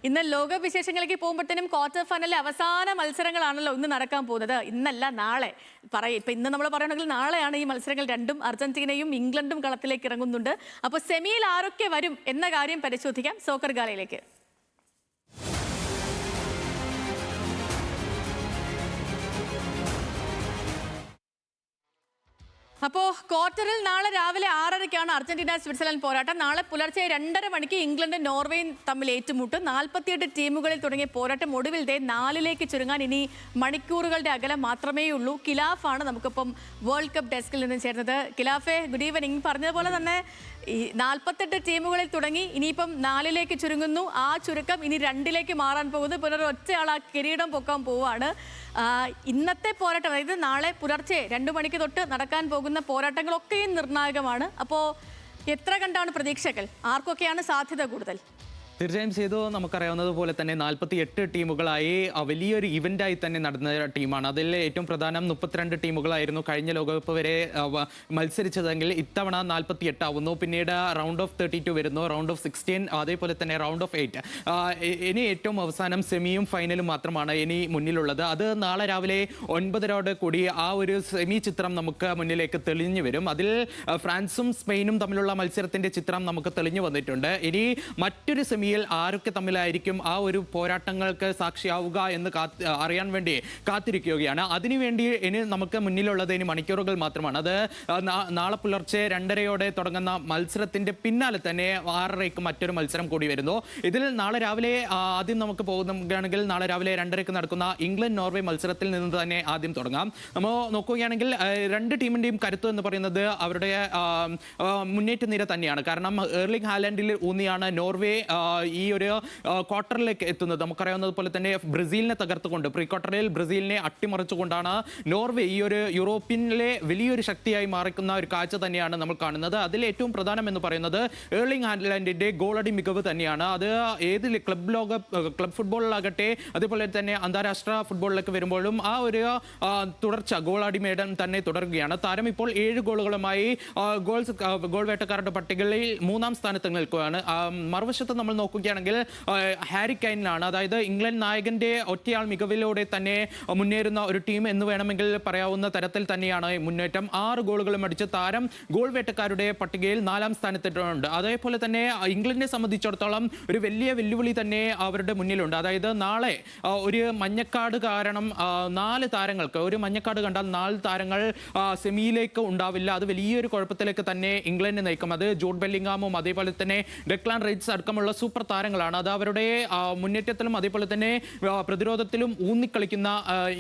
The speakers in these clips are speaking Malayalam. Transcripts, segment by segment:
ഇന്ന് ലോക വിശേഷങ്ങളിലേക്ക് പോകുമ്പോഴത്തേനും ക്വാർട്ടർ ഫൈനലിലെ അവസാന മത്സരങ്ങളാണല്ലോ ഇന്ന് നടക്കാൻ പോകുന്നത്. ഇന്നല്ല നാളെ ഇപ്പൊ ഇന്ന് നമ്മൾ പറയണമെങ്കിൽ നാളെയാണ് ഈ മത്സരങ്ങൾ രണ്ടും. അർജന്റീനയും ഇംഗ്ലണ്ടും കളത്തിലേക്ക് ഇറങ്ങുന്നുണ്ട്. അപ്പോൾ സെമിയിൽ ആരൊക്കെ വരും എന്ന കാര്യം പരിശോധിക്കാം സോക്കർ ഗാലയിലേക്ക്. അപ്പോൾ ക്വാർട്ടറിൽ നാളെ രാവിലെ 6:30-ക്കാണ് അർജന്റീന സ്വിറ്റ്സർലൻഡ് പോരാട്ടം. നാളെ പുലർച്ചെ 2:30 മണിക്ക് ഇംഗ്ലണ്ടും നോർവേയും തമ്മിൽ ഏറ്റുമുട്ടും. 48 ടീമുകളിൽ തുടങ്ങിയ പോരാട്ടം ഒടുവിൽ 4ലേക്ക് ചുരുങ്ങാൻ ഇനി മണിക്കൂറുകളുടെ അകലം മാത്രമേ ഉള്ളൂ. കിലാഫാണ് നമുക്കിപ്പം വേൾഡ് കപ്പ് ഡെസ്കിൽ നിന്ന് ചേർന്നത്. കിലാഫെ, ഗുഡ് ഈവനിങ്. പറഞ്ഞതുപോലെ തന്നെ ഈ 48 ടീമുകളിൽ തുടങ്ങി ഇനിയിപ്പം 4ലേക്ക് ചുരുങ്ങുന്നു. ആ ചുരുക്കം ഇനി 2ലേക്ക് മാറാൻ പോകുന്നു. പിന്നെ ഒറ്റയാൾ ആ കിരീടം പൊക്കാൻ പോവുകയാണ്. ഇന്നത്തെ പോരാട്ടം, അതായത് നാളെ പുലർച്ചെ 2 മണിക്ക് തൊട്ട് നടക്കാൻ പോകുന്ന പോരാട്ടങ്ങളൊക്കെയും നിർണായകമാണ്. അപ്പോൾ എത്ര കണ്ടാണ് പ്രതീക്ഷകൾ? ആർക്കൊക്കെയാണ് സാധ്യത കൂടുതൽ? തീർച്ചയായും ചെയ്തു. നമുക്കറിയാവുന്നതുപോലെ തന്നെ 48 ടീമുകളായി വലിയൊരു ഇവൻ്റായി തന്നെ നടന്ന ടീമാണ്. അതിൽ ഏറ്റവും പ്രധാനം 32 ടീമുകളായിരുന്നു കഴിഞ്ഞ ലോകകപ്പ് വരെ മത്സരിച്ചതെങ്കിൽ ഇത്തവണ 48 ആവുന്നു. പിന്നീട് റൗണ്ട് ഓഫ് 32 വരുന്നു, റൗണ്ട് ഓഫ് 16, അതേപോലെ തന്നെ റൗണ്ട് ഓഫ് 8. ഇനി ഏറ്റവും അവസാനം സെമിയും ഫൈനലും മാത്രമാണ് ഇനി മുന്നിലുള്ളത്. അത് നാളെ രാവിലെ 9:30 കൂടി ആ ഒരു സെമി ചിത്രം നമുക്ക് മുന്നിലേക്ക് തെളിഞ്ഞു വരും. അതിൽ ഫ്രാൻസും സ്പെയിനും തമ്മിലുള്ള മത്സരത്തിൻ്റെ ചിത്രം നമുക്ക് തെളിഞ്ഞു വന്നിട്ടുണ്ട്. ഇനി മറ്റൊരു സെമി ആരൊക്കെ തമ്മിലായിരിക്കും ആ ഒരു പോരാട്ടങ്ങൾക്ക് സാക്ഷിയാവുക എന്ന് അറിയാൻ വേണ്ടി കാത്തിരിക്കുകയാണ്. അതിനുവേണ്ടി ഇനി നമുക്ക് മുന്നിലുള്ളത് ഇനി മണിക്കൂറുകൾ മാത്രമാണ്. അത് നാളെ പുലർച്ചെ 2:30 തുടങ്ങുന്ന മത്സരത്തിന്റെ പിന്നാലെ തന്നെ 6:30 മറ്റൊരു മത്സരം കൂടി വരുന്നു. ഇതിൽ നാളെ രാവിലെ ആദ്യം നമുക്ക് പോകുകയാണെങ്കിൽ നാളെ രാവിലെ 2:30 നടക്കുന്ന ഇംഗ്ലണ്ട് നോർവേ മത്സരത്തിൽ നിന്ന് തന്നെ ആദ്യം തുടങ്ങാം. നമ്മൾ നോക്കുകയാണെങ്കിൽ രണ്ട് ടീമിന്റെയും കരുത്ത് എന്ന് പറയുന്നത് അവരുടെ മുന്നേറ്റ നിര തന്നെയാണ്. കാരണം എർലിംഗ് ഹാലൻഡിൽ ഊന്നിയാണ് നോർവേ ഈ ഒരു ക്വാർട്ടറിലേക്ക് എത്തുന്നത്. നമുക്കറിയാവുന്നതുപോലെ തന്നെ ബ്രസീലിനെ തകർത്തുകൊണ്ട് പ്രീ ക്വാർട്ടറിൽ ബ്രസീലിനെ അട്ടിമറിച്ചുകൊണ്ടാണ് നോർവേ ഈ ഒരു യൂറോപ്പിലെ വലിയൊരു ശക്തിയായി മാറിക്കുന്ന ഒരു കാഴ്ച തന്നെയാണ് നമ്മൾ കാണുന്നത്. അതിൽ ഏറ്റവും പ്രധാനം എന്ന് പറയുന്നത് എർലിംഗ് ഹാലൻഡിന്റെ ഗോളടി മികവ് തന്നെയാണ്. അത് ഏത് ക്ലബ് ഫുട്ബോളിലാകട്ടെ അതേപോലെ തന്നെ അന്താരാഷ്ട്ര ഫുട്ബോളിലേക്ക് വരുമ്പോഴും ആ ഒരു തുടർച്ച ഗോളടി മേടം തന്നെ തുടരുകയാണ്. താരം ഇപ്പോൾ 7 ഗോളുകളുമായി ഗോൾ വേട്ടക്കാരുടെ പട്ടികയിൽ 3-ാം സ്ഥാനത്ത് നിൽക്കുകയാണ്. മറുവശത്ത് നമ്മൾ നോക്കുകയാണെങ്കിൽ ഹാരി കെയ്നാണ്, അതായത് ഇംഗ്ലണ്ട് നായകന്റെ ഒറ്റയാൾ മികവിലൂടെ തന്നെ മുന്നേറുന്ന ഒരു ടീം എന്ന് വേണമെങ്കിൽ പറയാവുന്ന തരത്തിൽ തന്നെയാണ് മുന്നേറ്റം. 6 ഗോളുകളും അടിച്ച് താരം ഗോൾ വേട്ടക്കാരുടെ പട്ടികയിൽ 4-ാം സ്ഥാനത്തിട്ടുണ്ട്. അതേപോലെ തന്നെ ഇംഗ്ലണ്ടിനെ സംബന്ധിച്ചിടത്തോളം ഒരു വലിയ വെല്ലുവിളി തന്നെ അവരുടെ മുന്നിലുണ്ട്. അതായത് നാളെ ഒരു മഞ്ഞക്കാട് കാരണം 4 താരങ്ങൾക്ക്, ഒരു മഞ്ഞക്കാട് കണ്ടാൽ 4 താരങ്ങൾ സെമിയിലേക്ക് ഉണ്ടാവില്ല. അത് വലിയൊരു കുഴപ്പത്തിലേക്ക് തന്നെ ഇംഗ്ലണ്ടിനെ നയിക്കും. അത് ജൂഡ് ബെല്ലിംഗാമും അതേപോലെ തന്നെ ഡെക്ലാൻ റൈസ് അടക്കമുള്ള സൂപ്പർ താരങ്ങളാണ്. അത് അവരുടെ മുന്നേറ്റത്തിലും അതേപോലെ തന്നെ പ്രതിരോധത്തിലും ഊന്നിക്കളിക്കുന്ന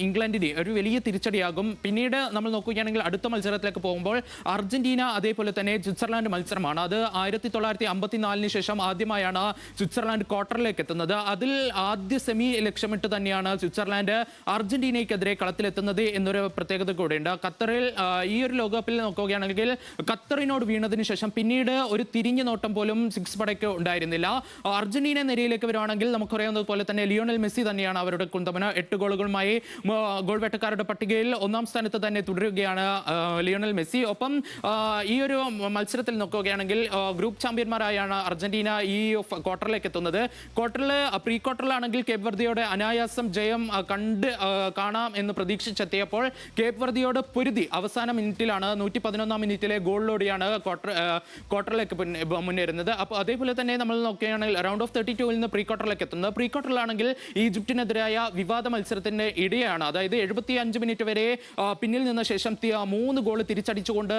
ഇംഗ്ലണ്ടിന് ഒരു വലിയ തിരിച്ചടിയാകും. പിന്നീട് നമ്മൾ നോക്കുകയാണെങ്കിൽ അടുത്ത മത്സരത്തിലേക്ക് പോകുമ്പോൾ അർജന്റീന അതേപോലെ തന്നെ സ്വിറ്റ്സർലാൻഡ് മത്സരമാണ്. അത് 1954 ശേഷം ആദ്യമായാണ് സ്വിറ്റ്സർലാൻഡ് ക്വാർട്ടറിലേക്ക് എത്തുന്നത്. അതിൽ ആദ്യ സെമി ലക്ഷ്യമിട്ട് തന്നെയാണ് സ്വിറ്റ്സർലാൻഡ് അർജന്റീനയ്ക്കെതിരെ കളത്തിലെത്തുന്നത് എന്നൊരു പ്രത്യേകത കൂടെയുണ്ട്. ഖത്തറിൽ ഈ ഒരു ലോകകപ്പിൽ നോക്കുകയാണെങ്കിൽ ഖത്തറിനോട് വീണതിന് ശേഷം പിന്നീട് ഒരു തിരിഞ്ഞു നോട്ടം പോലും 6 പടയ്ക്ക് ഉണ്ടായിരുന്നില്ല. അർജന്റീന നിരയിലേക്ക് വരുവാണെങ്കിൽ നമുക്കറിയാവുന്നതുപോലെ തന്നെ ലിയോണൽ മെസ്സി തന്നെയാണ് അവരുടെ കുന്തമന. 8 ഗോളുകളുമായി ഗോൾ വേട്ടക്കാരുടെ പട്ടികയിൽ 1-ാം സ്ഥാനത്ത് തന്നെ തുടരുകയാണ് ലിയോണൽ മെസ്സി. ഒപ്പം ഈ ഒരു മത്സരത്തിൽ നോക്കുകയാണെങ്കിൽ ഗ്രൂപ്പ് ചാമ്പ്യന്മാരായാണ് അർജന്റീന ഈ ക്വാർട്ടറിലേക്ക് എത്തുന്നത്. പ്രീ ക്വാർട്ടറിലാണെങ്കിൽ കേപ്പ് വെർദിയോടെ അനായാസം ജയം കാണാം എന്ന് പ്രതീക്ഷിച്ചെത്തിയപ്പോൾ കേപ്പ് വെർദിയോട് പൊരുതി അവസാന മിനിറ്റിലാണ് 111-ാം മിനിറ്റിലെ ഗോളിലൂടെയാണ് ക്വാർട്ടറിലേക്ക് മുന്നേറുന്നത്. അപ്പോൾ അതേപോലെ തന്നെ നമ്മൾ നോക്കുകയാണെങ്കിൽ റൗണ്ട് ഓഫ് 32 നിന്ന് പ്രീ ക്വാർട്ടറിലേക്ക് എത്തുന്നത്. പ്രീ ക്വാർട്ടറിലാണെങ്കിൽ ഈജിപ്തിനെതിരായ വിവാദ മത്സരത്തിന്റെ ഇടയാണ്. അതായത് 75 മിനിറ്റ് വരെ പിന്നിൽ നിന്ന ശേഷം 3 ഗോൾ തിരിച്ചടിച്ചുകൊണ്ട്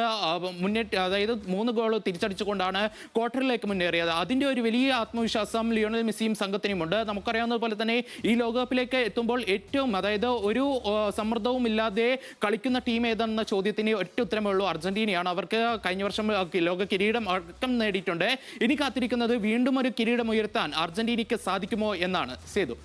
അതായത് 3 ഗോൾ തിരിച്ചടിച്ചുകൊണ്ടാണ് ക്വാർട്ടറിലേക്ക് മുന്നേറിയത്. അതിന്റെ ഒരു വലിയ ആത്മവിശ്വാസം ലിയോണൽ മെസ്സിയും സംഘത്തിനുമുണ്ട്. നമുക്കറിയാവുന്നത് പോലെ തന്നെ ഈ ലോകകപ്പിലേക്ക് എത്തുമ്പോൾ ഏറ്റവും, അതായത് ഒരു സമ്മർദ്ദവും ഇല്ലാതെ കളിക്കുന്ന ടീം ഏതെന്ന ചോദ്യത്തിന് ഒറ്റ ഉത്തരമേ ഉള്ളൂ, അർജന്റീനയാണ്. അവർക്ക് കഴിഞ്ഞ വർഷം ലോക കിരീടം അടക്കം നേടിയിട്ടുണ്ട്. ഇനി കാത്തിരിക്കുന്നത് വീണ്ടും ഒരു കിരീടം ഉയർത്താൻ അർജന്റീനയ്ക്ക് സാധിക്കുമോ എന്നാണ്. സേതു.